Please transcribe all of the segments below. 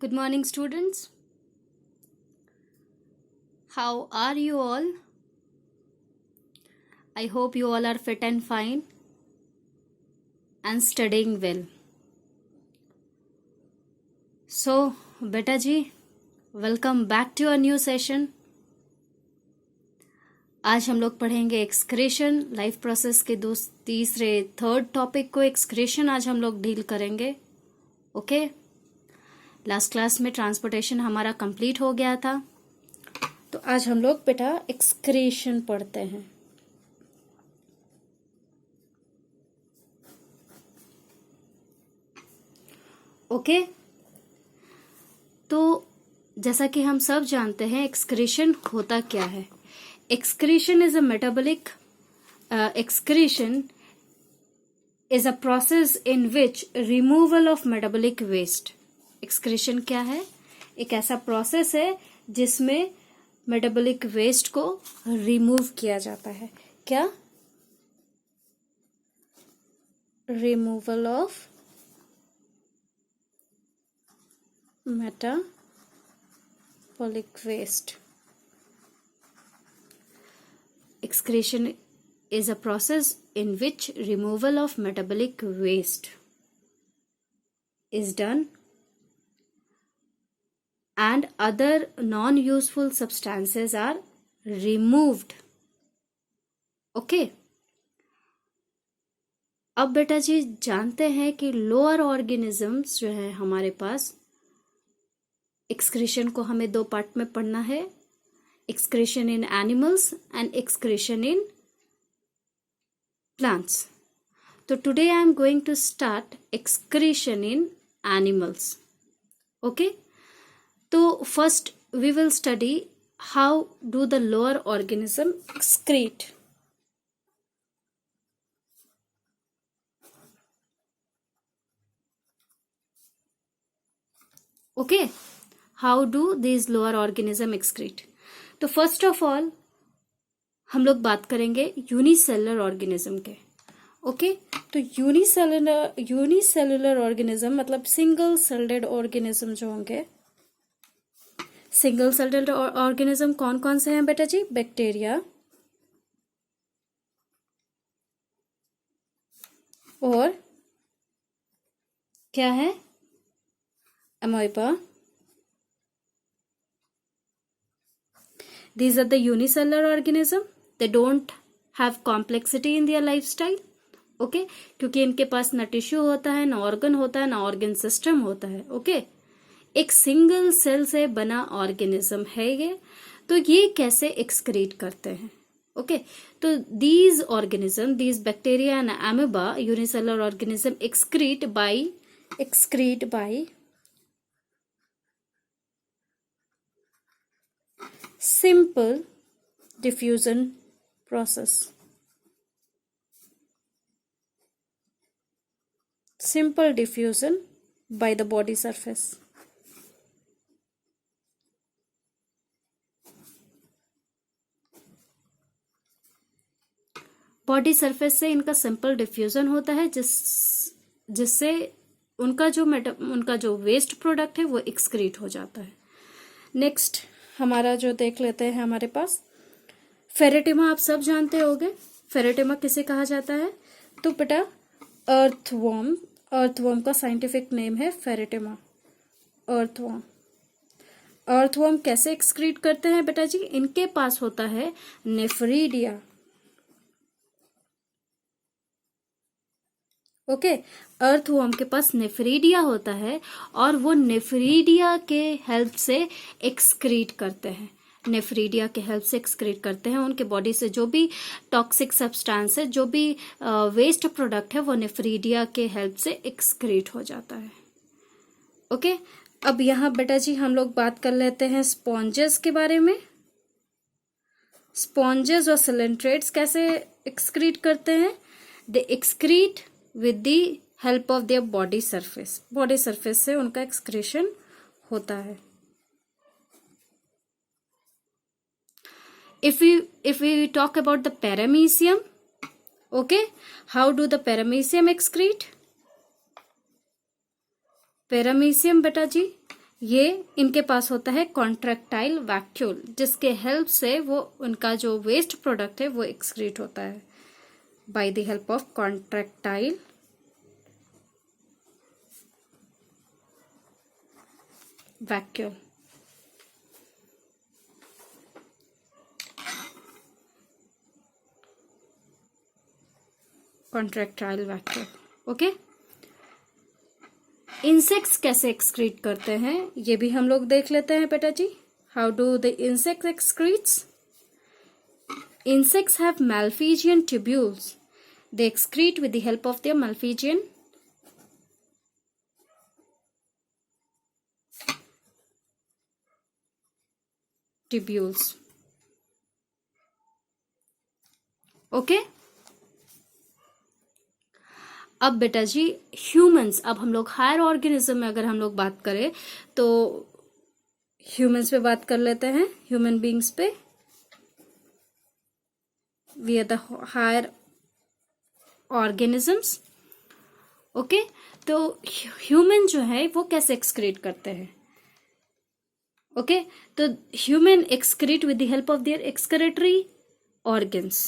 Good morning, students. How are you all? I hope you all are fit and fine and studying well. So, beta ji, welcome back to a new session. आज हम लोग पढ़ेंगे excretion life process के third topic को excretion आज हम लोग deal करेंगे. ओके, लास्ट क्लास में ट्रांसपोर्टेशन हमारा कंप्लीट हो गया था, तो आज हम लोग बेटा एक्सक्रीशन पढ़ते हैं. ओके, तो जैसा कि हम सब जानते हैं एक्सक्रीशन होता क्या है. Excretion is a metabolic excretion is a process in which removal of metabolic waste. Excretion क्या है? एक ऐसा प्रोसेस है जिसमें मेटाबॉलिक वेस्ट को रिमूव किया जाता है. क्या? Removal of metabolic waste. Excretion is a process in which removal of metabolic waste is done and other non-useful substances are removed. Okay. अब बेटा जी जानते हैं कि लोअर ऑर्गेनिजम्स जो है हमारे पास, एक्सक्रीशन को हमें दो पार्ट में पढ़ना है. Excretion in animals and excretion in plants. So today I am going to start excretion in animals. Okay. So first we will study how do the lower organism excrete. Okay. How do these lower organism excrete? तो first of all हम लोग बात करेंगे unicellular organism के. Okay, तो unicellular organism मतलब single सेल्डेड organism जो होंगे. सिंगल सेल्डेड ऑर्गेनिज्म कौन कौन से हैं बेटा जी? बैक्टीरिया और क्या है? अमोइबा. These are the unicellular organism. They don't have complexity in their lifestyle. Okay, क्योंकि इनके पास ना टिश्यू होता है, ना ऑर्गन होता है, ना ऑर्गन सिस्टम होता है. ओके, एक सिंगल सेल से बना ऑर्गेनिज्म है ये. तो ये कैसे एक्सक्रीट करते हैं? ओके, तो these organism, these bacteria and amoeba, unicellular organism excrete by simple diffusion process. Simple diffusion by the body surface. Body surface से इनका सिंपल डिफ्यूजन होता है जिससे उनका जो वेस्ट प्रोडक्ट है वो एक्सक्रीट हो जाता है. नेक्स्ट हमारा जो देख लेते हैं, हमारे पास फेरेटिमा. आप सब जानते होंगे फेरेटिमा किसे कहा जाता है. तो बेटा अर्थवर्म का साइंटिफिक नेम है फेरेटिमा. अर्थवर्म कैसे एक्सक्रीट करते हैं बेटा जी? इनके पास होता है नेफ्रीडिया. ओके, अर्थवर्म के पास नेफ्रीडिया होता है और वो नेफ्रीडिया के हेल्प से एक्सक्रीट करते हैं. नेफ्रीडिया के हेल्प से एक्सक्रीट करते हैं. उनके बॉडी से जो भी टॉक्सिक सब्सटेंस है, जो भी वेस्ट प्रोडक्ट है, वो नेफ्रीडिया के हेल्प से एक्सक्रीट हो जाता है. ओके, अब यहाँ बेटा जी हम लोग बात कर लेते हैं स्पॉन्जेस के बारे में. स्पॉन्जेस और सिलेंट्रेट्स कैसे एक्सक्रीट करते हैं? दे excrete with the help of their body surface. Body surface से उनका एक्सक्रीशन होता है. If we talk about the paramecium, okay, how do the paramecium excrete? Paramecium बेटा जी ये इनके पास होता है कॉन्ट्रैक्टाइल वैक्यूल, जिसके हेल्प से वो उनका जो वेस्ट प्रोडक्ट है वो एक्सक्रीट होता है by the help of contractile vacuole. Contractile vacuole. Okay, insects कैसे एक्सक्रीट करते हैं ये भी हम लोग देख लेते हैं बेटा जी। How do the insects excretes? Insects have Malpighian tubules. They excrete with the help of their Malpighian tubules. Okay, अब बेटा जी ह्यूमंस, अब हम लोग हायर ऑर्गेनिज्म में अगर हम लोग बात करें तो ह्यूमंस पे बात कर लेते हैं, ह्यूमन बींग्स पे। We are the higher organisms. Okay, तो ह्यूमन जो है वो कैसे एक्सक्रीट करते हैं? ओके, तो human excrete with the help of their excretory organs.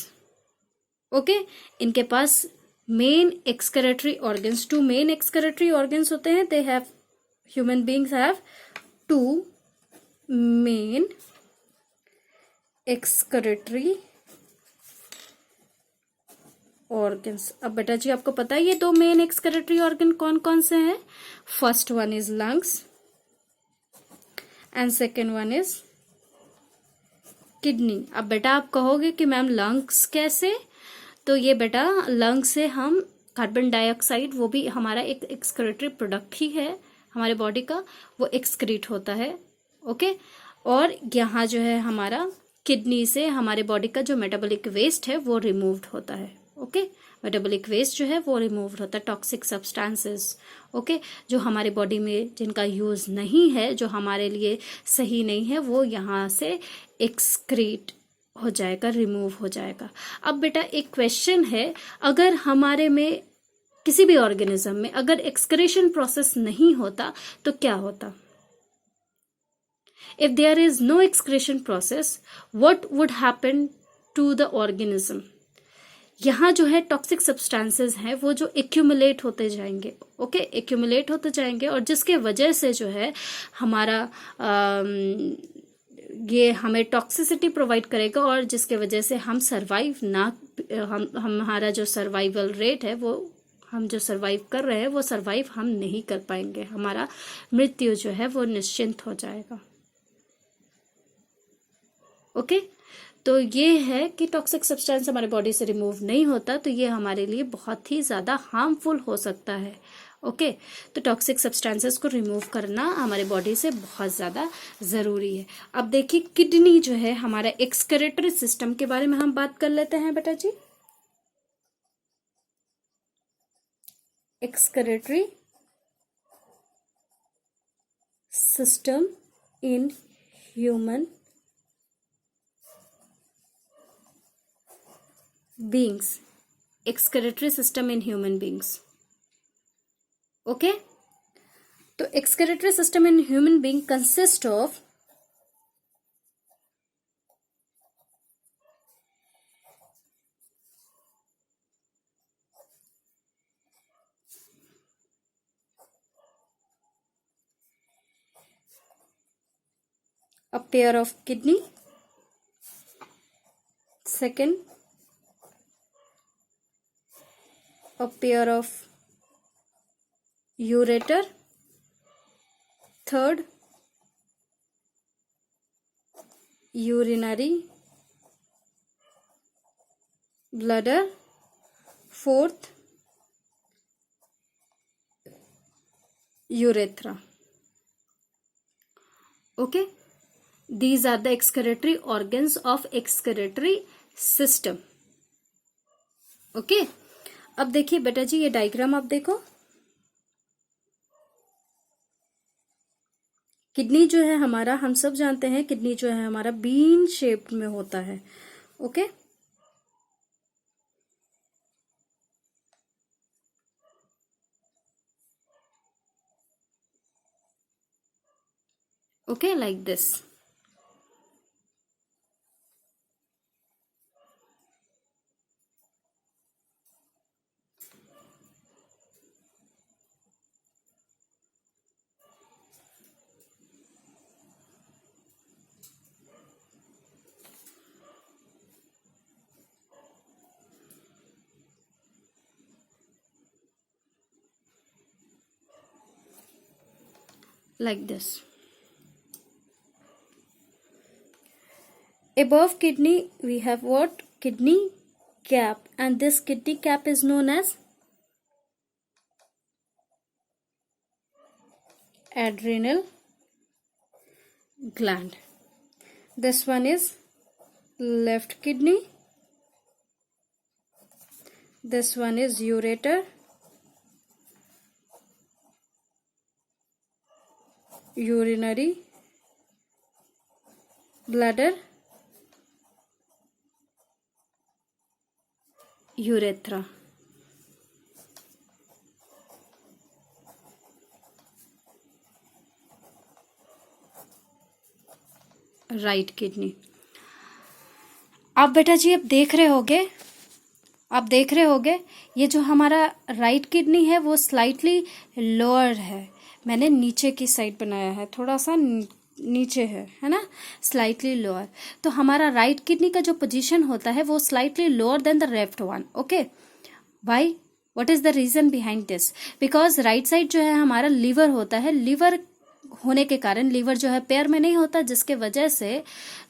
Okay, इनके पास main excretory organs, two main excretory organs होते हैं। They have, human beings have two main excretory organs. अब बेटा जी आपको पता है ये दो मेन एक्सक्रेटरी ऑर्गन कौन कौन से हैं? First one is lungs and second one is kidney. अब बेटा आप कहोगे कि मैम लंग्स कैसे? तो ये बेटा लंग से हम कार्बन डाइऑक्साइड, वो भी हमारा एक एक्सक्रेटरी प्रोडक्ट ही है हमारे बॉडी का, वो एक्सक्रीट होता है। ओके, और यहाँ जो है हमारा किडनी से हमारे बॉडी का जो मेटाबॉलिक वेस्ट है वो रिमूव्ड होता है। ओके, मेटाबॉलिक वेस्ट जो है वो रिमूव होता है, टॉक्सिक सब्सटेंसेस। ओके, जो हमारे बॉडी में जिनका यूज नहीं है, जो हमारे लिए सही नहीं है, वो यहाँ से एक्सक्रीट हो जाएगा, रिमूव हो जाएगा। अब बेटा एक क्वेश्चन है, अगर हमारे में किसी भी ऑर्गेनिज्म में अगर एक्सक्रीशन प्रोसेस नहीं होता तो क्या होता? If there is no excretion process, what would happen to the organism? यहाँ जो है टॉक्सिक सब्सटेंसेस हैं वो जो एक्यूमुलेट होते जाएंगे। ओके, एक्यूमुलेट होते जाएंगे, और जिसके वजह से जो है हमारा ये हमें टॉक्सिसिटी प्रोवाइड करेगा, और जिसके वजह से हम सरवाइव ना, हमारा जो सर्वाइवल रेट है वो, हम जो सरवाइव कर रहे हैं वो सरवाइव हम नहीं कर पाएंगे, हमारा मृत्यु जो है वो निश्चिंत हो जाएगा। ओके, तो ये है कि टॉक्सिक सब्सटेंस हमारे बॉडी से रिमूव नहीं होता तो ये हमारे लिए बहुत ही ज्यादा हार्मफुल हो सकता है। ओके, तो टॉक्सिक सब्सटेंसेस को रिमूव करना हमारे बॉडी से बहुत ज्यादा जरूरी है। अब देखिए किडनी जो है हमारा एक्सक्रेटरी सिस्टम के बारे में हम बात कर लेते हैं बेटा जी। Excretory system in human beings, excretory system in human beings. Okay, तो excretory system in human being consist of a pair of kidney, second a pair of ureter, third urinary bladder, fourth urethra. Okay, these are the excretory organs of excretory system. Okay, अब देखिए बेटा जी ये diagram आप देखो, kidney जो है हमारा, हम सब जानते हैं किडनी जो है हमारा बीन शेप्ड में होता है। Okay, Okay, like this. Like this. Above kidney we have what? Kidney cap, and this kidney cap is known as adrenal gland. This one is left kidney. This one is ureter. Urinary bladder. Urethra. Right kidney. आप बेटा जी अब देख रहे होगे ये जो हमारा right kidney है वो स्लाइटली लोअर है. मैंने नीचे की साइड बनाया है, थोड़ा सा नीचे है ना, स्लाइटली लोअर. तो हमारा राइट किडनी का जो पोजीशन होता है वो slightly lower than the left one. Okay, why? What is the reason behind this? Because right side जो है हमारा लीवर होता है. लीवर होने के कारण, लीवर जो है पैर में नहीं होता, जिसके वजह से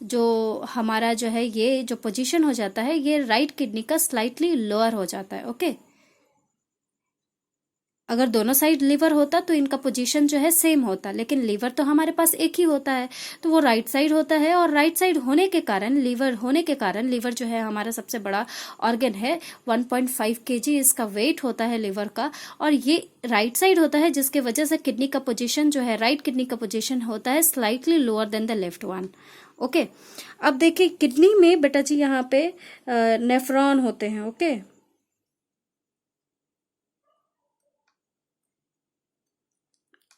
जो हमारा जो है ये जो पोजीशन हो जाता है ये राइट किडनी का स्लाइटली लोअर हो जाता है. ओके, अगर दोनों साइड लीवर होता तो इनका पोजीशन जो है सेम होता, लेकिन लीवर तो हमारे पास एक ही होता है तो वो राइट साइड होता है. और राइट साइड होने के कारण, लीवर जो है हमारा सबसे बड़ा ऑर्गन है. 1.5 kg इसका वेट होता है लीवर का, और ये राइट साइड होता है, जिसके वजह से किडनी का पोजीशन जो है, राइट किडनी का पोजीशन होता है slightly lower than the left one. Okay, अब देखिए किडनी में बेटा जी यहाँ पे नेफ्रॉन होते हैं. Okay,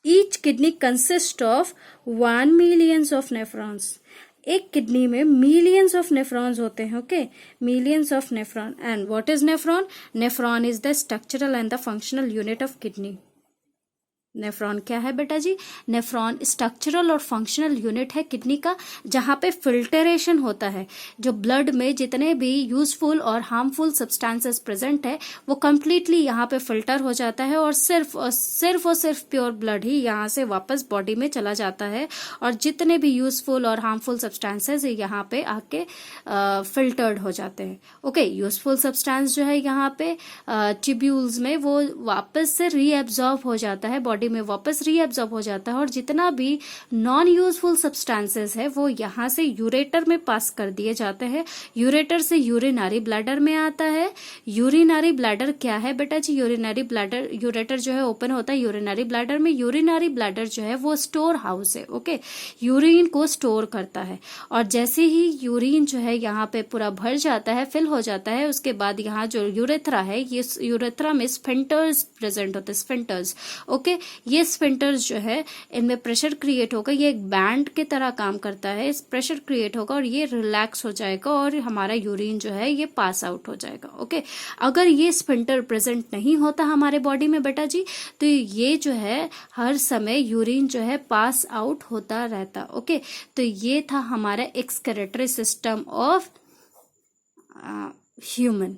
Each kidney consists of 1 millions of nephrons. एक किडनी में millions of nephrons होते हैं. Okay, millions of nephron. And what is nephron? Nephron is the structural and the functional unit of kidney. Nephron क्या है बेटा जी? Nephron structural और functional unit है kidney का, जहां पे फिल्टरेशन होता है. जो ब्लड में जितने भी यूजफुल और हार्मफुल सब्सटेंसेस प्रेजेंट है वो कंप्लीटली यहाँ पे फिल्टर हो जाता है, और सिर्फ प्योर ब्लड ही यहाँ से वापस बॉडी में चला जाता है, और जितने भी यूजफुल और हार्मफुल सब्सटेंसेस यहाँ पे आके फिल्टर्ड हो जाते हैं. ओके, यूजफुल सब्सटेंस जो है यहाँ पे ट्यूब्यूल्स में वो वापस से रीएब्जॉर्ब हो जाता है, बॉडी में वापस रीएब्जॉर्ब हो जाता है, और जितना भी नॉन यूजफुल सब्सटेंसेस है वो यहाँ से यूरेटर में पास कर दिए जाते हैं. यूरेटर से यूरिनरी ब्लैडर में आता है. यूरिनरी ब्लैडर क्या है बेटा जी? यूरिनरी ब्लैडर, यूरेटर जो है ओपन होता है यूरिनरी ब्लैडर में. यूरिनरी ब्लैडर जो है वो स्टोर हाउस है. ओके, यूरिन को स्टोर करता है, और जैसे ही यूरिन जो है यहाँ पे पूरा भर जाता है, फिल हो जाता है, उसके बाद यहाँ जो यूरेथ्रा है, ये यूरेथ्रा में स्फिंक्टर्स प्रेजेंट होते हैं. स्फिंक्टर्स, ओके, ये स्फिंक्टर्स जो है इनमें प्रेशर क्रिएट होगा. ये एक बैंड की तरह काम करता है. इस प्रेशर क्रिएट होगा और ये रिलैक्स हो जाएगा, और हमारा यूरिन जो है ये पास आउट हो जाएगा. ओके, अगर ये स्फिंक्टर प्रेजेंट नहीं होता हमारे बॉडी में बेटा जी, तो ये जो है हर समय यूरिन जो है पास आउट होता रहता. ओके, तो ये था हमारा एक्सक्रीटरी सिस्टम ऑफ ह्यूमन.